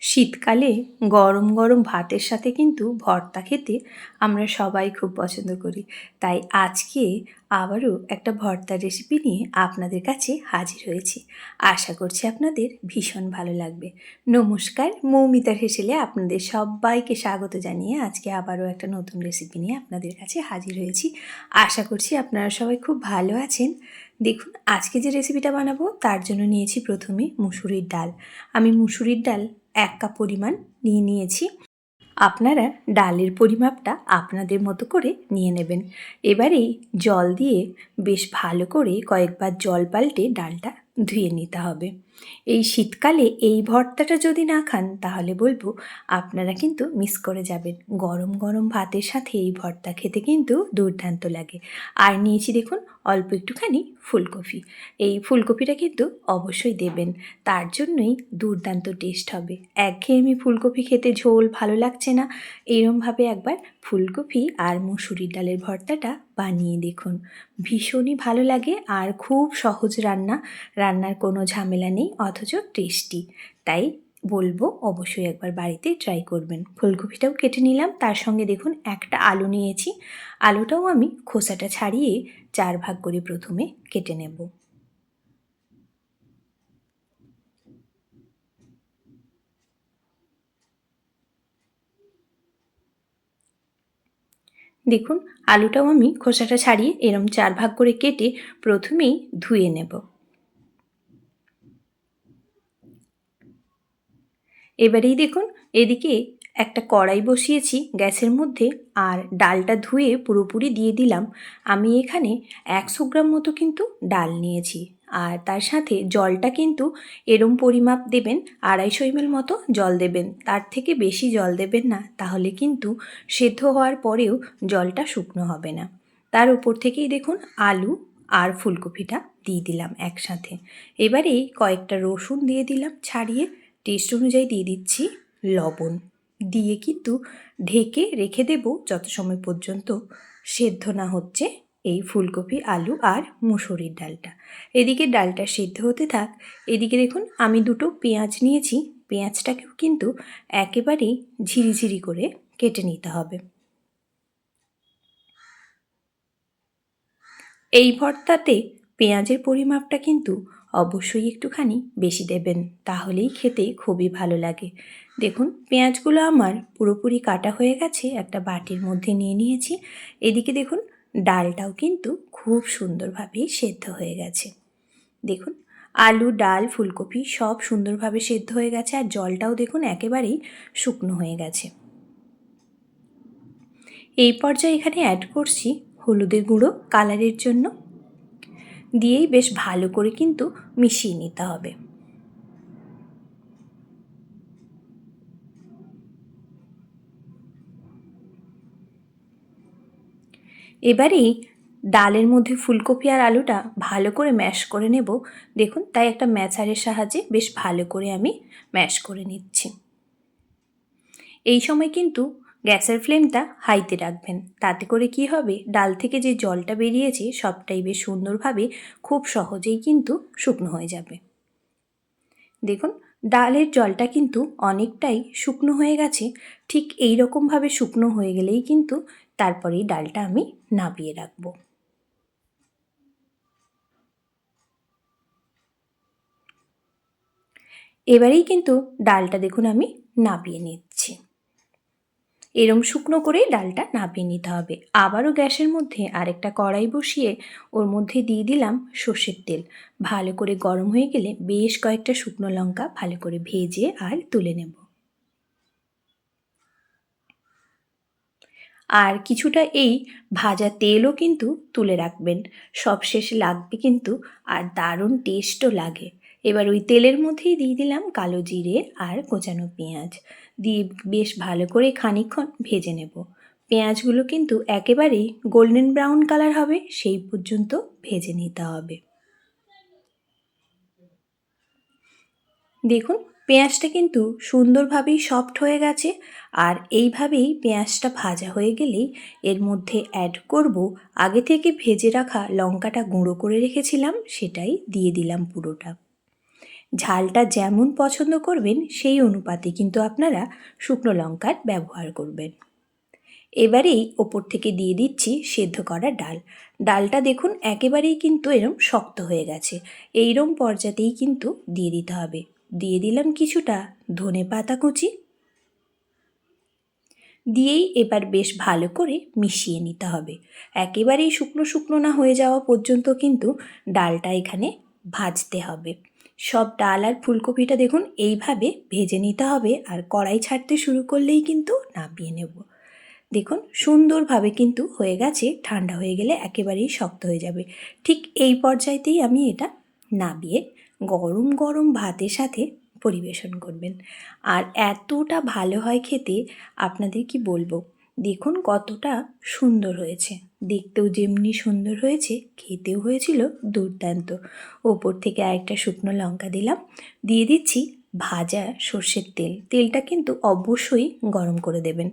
শীতকালে গরম গরম ভাতের সাথে কিন্তু ভর্তা খেতে আমরা সবাই খুব পছন্দ করি। তাই আজকে আবারও একটা ভর্তার রেসিপি নিয়ে আপনাদের কাছে হাজির হয়েছি। আশা করছি আপনাদের ভীষণ ভালো লাগবে। নমস্কার, মৌমিতার হেসেলে আপনাদের সবাইকে স্বাগত জানিয়ে আজকে আবারও একটা নতুন রেসিপি নিয়ে আপনাদের কাছে হাজির হয়েছি। আশা করছি আপনারা সবাই খুব ভালো আছেন। দেখুন, আজকে যে রেসিপিটা বানাবো তার জন্য নিয়েছি প্রথমে মুসুরির ডাল। আমি মুসুরির ডাল 1 কাপ পরিমাণ নিয়েছি। আপনারা ডালের পরিমাপটা আপনাদের মতো করে নিয়ে নেবেন। এবারেই জল দিয়ে বেশ ভালো করে কয়েকবার জল পাল্টে ডালটা ধুয়ে নিতে হবে। এই শীতকালে এই ভর্তাটা যদি না খান তাহলে বলবো আপনারা কিন্তু মিস করে যাবেন। গরম গরম ভাতের সাথে এই ভর্তা খেতে কিন্তু দুর্দান্ত লাগে। আর নিয়েছি দেখুন অল্প একটুখানি ফুলকপি। এই ফুলকপিটা কিন্তু অবশ্যই দেবেন, তার জন্যই দুর্দান্ত টেস্ট হবে। একঘেয়েমি ফুলকপি খেতে ঝোল ভালো লাগছে না, এরমভাবে একবার ফুলকপি আর মুসুরির ডালের ভর্তাটা বানিয়ে দেখুন। ভীষণই ভালো লাগে আর খুব সহজ রান্না, রান্নার কোনো ঝামেলা নেই, অথচ টেস্টি। তাই বলবো অবশ্যই একবার বাড়িতে ট্রাই করবেন। ফুলকপিটাও কেটে নিলাম, তার সঙ্গে দেখুন একটা আলু নিয়েছি। আলুটাও আমি খোসাটা ছাড়িয়ে 4 ভাগ করে প্রথমে কেটে নেব। দেখুন, আলুটাও আমি খোসাটা ছাড়িয়ে এরম 4 ভাগ করে কেটে প্রথমেই ধুয়ে নেব। এবারেই দেখুন, এদিকে একটা কড়াই বসিয়েছি গ্যাসের মধ্যে, আর ডালটা ধুয়ে পুরোপুরি দিয়ে দিলাম। আমি এখানে 100 গ্রাম মতো কিন্তু ডাল নিয়েছি, আর তার সাথে জলটা কিন্তু এরম পরিমাপ দেবেন, 250 ml মতো জল দেবেন। তার থেকে বেশি জল দেবেন না, তাহলে কিন্তু সেদ্ধ হওয়ার পরেও জলটা শুকনো হবে না। তার উপর থেকেই দেখুন আলু আর ফুলকপিটা দিয়ে দিলাম একসাথে। এবারেই কয়েকটা রসুন দিয়ে দিলাম ছাড়িয়ে, টেস্ট অনুযায়ী দিয়ে দিচ্ছি লবণ। দিয়ে কিন্তু ঢেকে রেখে দেব যত সময় পর্যন্ত সেদ্ধ না হচ্ছে এই ফুলকপি, আলু আর মুসুরির ডালটা। এদিকে ডালটা সেদ্ধ হতে থাক। এদিকে দেখুন আমি 2টো পেঁয়াজ নিয়েছি। পেঁয়াজটাকেও কিন্তু একেবারেই ঝিরিঝিরি করে কেটে নিতে হবে। এই ভর্তাতে পেঁয়াজের পরিমাপটা কিন্তু অবশ্যই একটুখানি বেশি দেবেন, তাহলেই খেতে খুবই ভালো লাগে। দেখুন, পেঁয়াজগুলো আমার পুরোপুরি কাটা হয়ে গেছে, একটা বাটির মধ্যে নিয়ে নিয়েছি। এদিকে দেখুন ডালটাও কিন্তু খুব সুন্দরভাবে সেদ্ধ হয়ে গেছে। দেখুন, আলু, ডাল, ফুলকপি সব সুন্দরভাবে সেদ্ধ হয়ে গেছে, আর জলটাও দেখুন একেবারেই শুকনো হয়ে গেছে। এই পর্যায়ে এখানে অ্যাড করছি হলুদের গুঁড়ো কালারের জন্য। দিয়েই বেশ ভালো করে কিন্তু মিশিয়ে নিতে হবে। এবারেই ডালের মধ্যে ফুলকপি আর আলুটা ভালো করে ম্যাশ করে নেব। দেখুন, তাই একটা ম্যাচারের সাহায্যে বেশ ভালো করে আমি ম্যাশ করে নিচ্ছি। এই সময় কিন্তু গ্যাসের ফ্লেমটা হাইতে রাখবেন, তাতে করে কি হবে, ডাল থেকে যে জলটা বেরিয়েছে সবটাই বেশ সুন্দরভাবে খুব সহজেই কিন্তু শুকনো হয়ে যাবে। দেখুন, ডালের জলটা কিন্তু অনেকটাই শুকনো হয়ে গেছে। ঠিক এই রকমভাবে শুকনো হয়ে গেলেই কিন্তু তারপরেই ডালটা আমি নামিয়ে রাখবো। এবারেই কিন্তু ডালটা দেখুন আমি নামিয়ে নিচ্ছি। এরম শুকনো করেই ডালটা নামিয়ে নিতে হবে। আবারও গ্যাসের মধ্যে আরেকটা কড়াই বসিয়ে ওর মধ্যে দিয়ে দিলাম সর্ষের তেল। ভালো করে গরম হয়ে গেলে বেশ কয়েকটা শুকনো লঙ্কা ভালো করে ভেজে আর তুলে নেব। আর কিছুটা এই ভাজা তেলও কিন্তু তুলে রাখবেন, সবশেষে লাগবে কিন্তু, আর দারুণ টেস্টও লাগে। এবার ওই তেলের মধ্যেই দিয়ে দিলাম কালো জিরে আর কোচানো পেঁয়াজ, দিয়ে বেশ ভালো করে খানিকক্ষণ ভেজে নেব। পেঁয়াজগুলো কিন্তু একেবারেই গোল্ডেন ব্রাউন কালার হবে সেই পর্যন্ত ভেজে নিতে হবে। দেখুন, পেঁয়াজটা কিন্তু সুন্দরভাবেই সফট হয়ে গেছে, আর এইভাবেই পেঁয়াজটা ভাজা হয়ে গেলেই এর মধ্যে অ্যাড করব আগে থেকে ভেজে রাখা লঙ্কাটা গুঁড়ো করে রেখেছিলাম, সেটাই দিয়ে দিলাম পুরোটা। ঝালটা যেমন পছন্দ করবেন সেই অনুপাতে কিন্তু আপনারা শুকনো লঙ্কার ব্যবহার করবেন। এবারেই ওপর থেকে দিয়ে দিচ্ছি সেদ্ধ করা ডাল। ডালটা দেখুন একেবারেই কিন্তু এরম শক্ত হয়ে গেছে, এইরম পর্যাতেই কিন্তু দিয়ে দিতে হবে। দিয়ে দিলাম কিছুটা ধনেপাতা কুচি, দিয়েই এবার বেশ ভালো করে মিশিয়ে নিতে হবে। একেবারেই শুকনো শুকনো না হয়ে যাওয়া পর্যন্ত কিন্তু ডালটা এখানে ভাজতে হবে। সব ডাল আর ফুলকপিটা দেখুন এইভাবে ভেজে নিতে হবে, আর কড়াই ছাড়তে শুরু করলেই কিন্তু নামিয়ে নেব। দেখুন সুন্দরভাবে কিন্তু হয়ে গেছে, ঠান্ডা হয়ে গেলে একেবারেই শক্ত হয়ে যাবে। ঠিক এই পর্যায়েতেই আমি এটা নামিয়ে গরম গরম ভাতের সাথে পরিবেশন করবেন। আর এতটা ভালো হয় খেতে, আপনাদের কি বলবো। দেখুন কতটা সুন্দর হয়েছে, দেখতেও যেমনি সুন্দর হয়েছে খেতেও হয়েছিল দুর্দান্ত। ওপর থেকে আরেকটা শুকনো লঙ্কা দিলাম, দিয়ে দিচ্ছি ভাজা সর্ষের তেল। তেলটা কিন্তু অবশ্যই গরম করে দেবেন,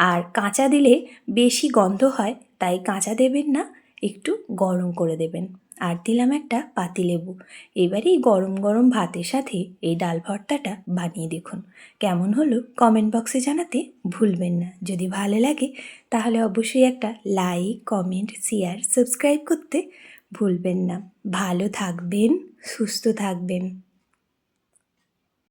আর কাঁচা দিলে বেশি গন্ধ হয়, তাই কাঁচা দেবেন না, একটু গরম করে দেবেন। আর দিলাম একটা পাতিলেবু। এবারেই গরম গরম ভাতের সাথে এই ডাল ভর্তাটা বানিয়ে দেখুন, কেমন হলো কমেন্ট বক্সে জানাতে ভুলবেন না। যদি ভালো লাগে তাহলে অবশ্যই একটা লাইক, কমেন্ট, শেয়ার, সাবস্ক্রাইব করতে ভুলবেন না। ভালো থাকবেন, সুস্থ থাকবেন।